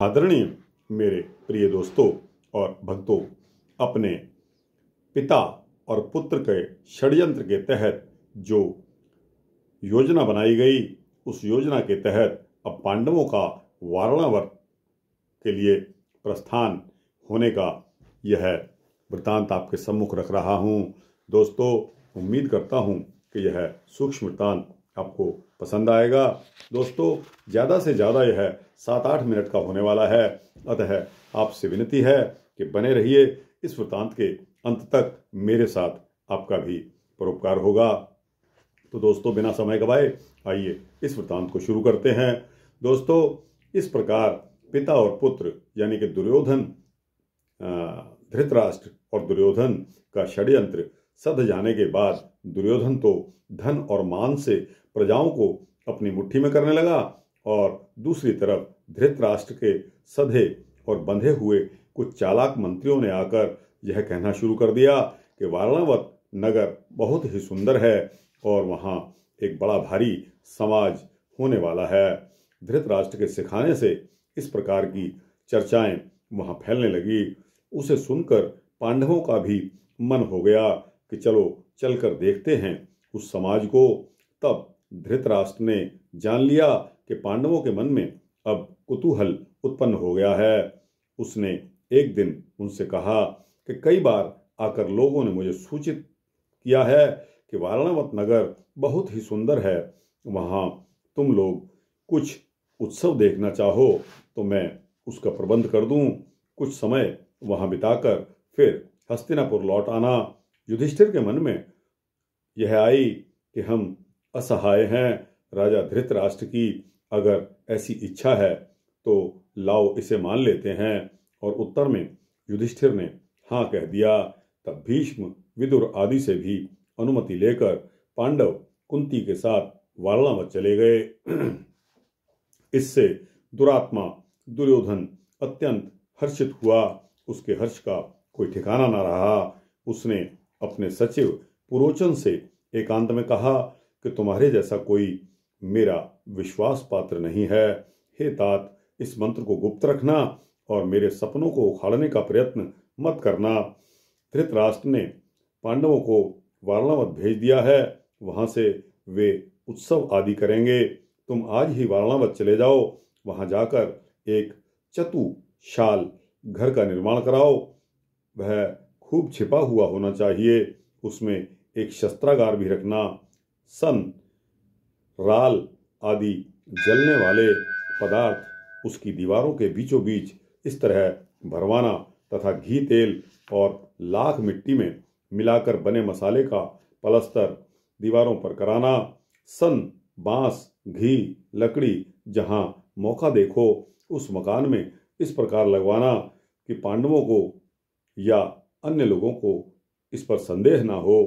आदरणीय मेरे प्रिय दोस्तों और भक्तों, अपने पिता और पुत्र के षड्यंत्र के तहत जो योजना बनाई गई, उस योजना के तहत अब पांडवों का वारणावत के लिए प्रस्थान होने का यह वृत्तांत आपके सम्मुख रख रहा हूँ। दोस्तों, उम्मीद करता हूँ कि यह सूक्ष्म वृत्तांत आपको पसंद आएगा। दोस्तों, ज़्यादा से ज़्यादा यह 7-8 मिनट का होने वाला है, अतः आपसे विनती है कि बने रहिए। इस वृत्तांत के अंत तक मेरे साथ आपका भी परोपकार होगा। तो दोस्तों, बिना समय गवाए आइए इस वृत्तांत को शुरू करते हैं। दोस्तों, इस प्रकार पिता और पुत्र यानी कि दुर्योधन, धृतराष्ट्र और दुर्योधन का षड्यंत्र सध जाने के बाद दुर्योधन तो धन और मान से प्रजाओं को अपनी मुट्ठी में करने लगा, और दूसरी तरफ धृतराष्ट्र के सधे और बंधे हुए कुछ चालाक मंत्रियों ने आकर यह कहना शुरू कर दिया कि वारणावत नगर बहुत ही सुंदर है और वहाँ एक बड़ा भारी समाज होने वाला है। धृतराष्ट्र के सिखाने से इस प्रकार की चर्चाएं वहाँ फैलने लगी। उसे सुनकर पांडवों का भी मन हो गया कि चलो चलकर देखते हैं उस समाज को। तब धृतराष्ट्र ने जान लिया कि पांडवों के मन में अब कुतूहल उत्पन्न हो गया है। उसने एक दिन उनसे कहा कि कई बार आकर लोगों ने मुझे सूचित किया है कि वारणावत नगर बहुत ही सुंदर है, वहाँ तुम लोग कुछ उत्सव देखना चाहो तो मैं उसका प्रबंध कर दूं। कुछ समय वहाँ बिताकर फिर हस्तिनापुर लौट आना। युधिष्ठिर के मन में यह आई कि हम असहाय हैं, राजा धृतराष्ट्र की अगर ऐसी इच्छा है तो लाओ इसे मान लेते हैं। और उत्तर में युधिष्ठिर ने हाँ कह दिया। तब भीष्म, विदुर आदि से भी अनुमति लेकर पांडव कुंती के साथ वारणावत चले गए। इससे दुरात्मा दुर्योधन अत्यंत हर्षित हुआ। उसके हर्ष का कोई ठिकाना न रहा। उसने अपने सचिव पुरोचन से एकांत में कहा कि तुम्हारे जैसा कोई मेरा विश्वास पात्र नहीं है। हे तात, इस मंत्र को गुप्त रखना और मेरे सपनों को उखाड़ने का प्रयत्न मत करना। धृतराष्ट्र ने पांडवों को वारणावत भेज दिया है, वहां से वे उत्सव आदि करेंगे। तुम आज ही वारणावत चले जाओ, वहां जाकर एक चतुशाल घर का निर्माण कराओ। वह खूब छिपा हुआ होना चाहिए, उसमें एक शस्त्रागार भी रखना। सन, राल आदि जलने वाले पदार्थ उसकी दीवारों के बीचों बीच इस तरह भरवाना तथा घी, तेल और लाख मिट्टी में मिलाकर बने मसाले का पलस्तर दीवारों पर कराना। सन, बांस, घी, लकड़ी जहां मौका देखो उस मकान में इस प्रकार लगवाना कि पांडवों को या अन्य लोगों को इस पर संदेह ना हो।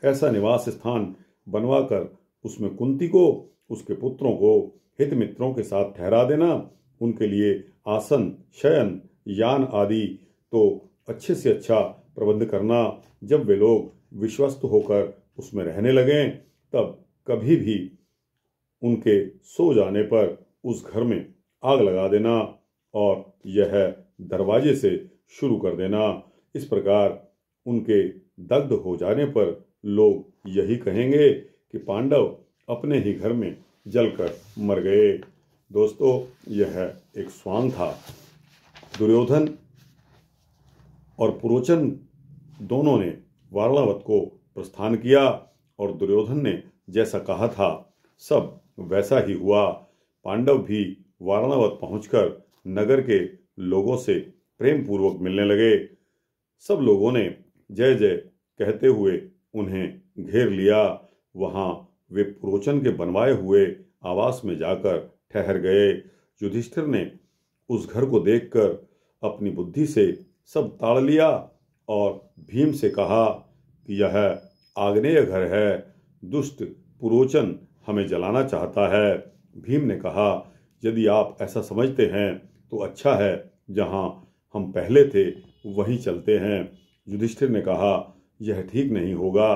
ऐसा निवास स्थान बनवाकर उसमें कुंती को, उसके पुत्रों को हित मित्रों के साथ ठहरा देना। उनके लिए आसन, शयन, यान आदि तो अच्छे से अच्छा प्रबंध करना। जब वे लोग विश्वस्त होकर उसमें रहने लगें, तब कभी भी उनके सो जाने पर उस घर में आग लगा देना और यह दरवाजे से शुरू कर देना। इस प्रकार उनके दग्ध हो जाने पर लोग यही कहेंगे कि पांडव अपने ही घर में जलकर मर गए। दोस्तों, यह एक स्वांग था। दुर्योधन और पुरोचन दोनों ने वारणावत को प्रस्थान किया और दुर्योधन ने जैसा कहा था सब वैसा ही हुआ। पांडव भी वारणावत पहुंचकर नगर के लोगों से प्रेम पूर्वक मिलने लगे। सब लोगों ने जय जय कहते हुए उन्हें घेर लिया। वहां वे पुरोचन के बनवाए हुए आवास में जाकर ठहर गए। युधिष्ठिर ने उस घर को देखकर अपनी बुद्धि से सब ताड़ लिया और भीम से कहा कि यह आग्नेय घर है, दुष्ट पुरोचन हमें जलाना चाहता है। भीम ने कहा, यदि आप ऐसा समझते हैं तो अच्छा है, जहां हम पहले थे वहीं चलते हैं। युधिष्ठिर ने कहा, यह ठीक नहीं होगा।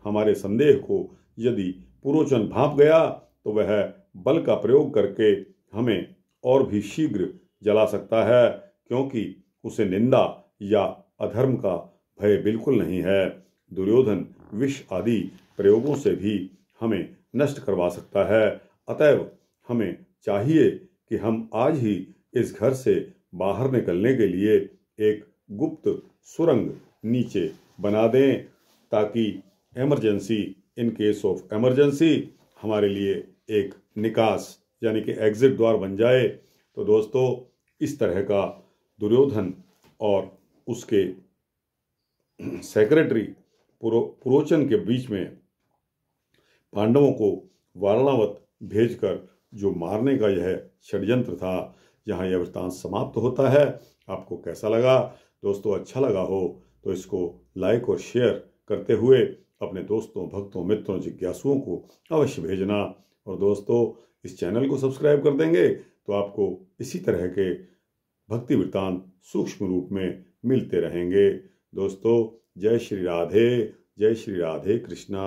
हमारे संदेह को यदि पुरोचन भांप गया तो वह बल का प्रयोग करके हमें और भी शीघ्र जला सकता है, क्योंकि उसे निंदा या अधर्म का भय बिल्कुल नहीं है। दुर्योधन विष आदि प्रयोगों से भी हमें नष्ट करवा सकता है। अतएव हमें चाहिए कि हम आज ही इस घर से बाहर निकलने के लिए एक गुप्त सुरंग नीचे बना दें, ताकि emergency, in case of emergency, हमारे लिए एक निकास यानी कि एग्जिट द्वार बन जाए। तो दोस्तों, इस तरह का दुर्योधन और उसके सेक्रेटरी पुरोचन के बीच में पांडवों को वारणावत भेजकर जो मारने का यह षड्यंत्र था, यहाँ यह वृत्तांत समाप्त होता है। आपको कैसा लगा दोस्तों? अच्छा लगा हो तो इसको लाइक और शेयर करते हुए अपने दोस्तों, भक्तों, मित्रों, जिज्ञासुओं को अवश्य भेजना। और दोस्तों, इस चैनल को सब्सक्राइब कर देंगे तो आपको इसी तरह के भक्ति वृत्तांत सूक्ष्म रूप में मिलते रहेंगे। दोस्तों, जय श्री राधे, जय श्री राधे कृष्णा।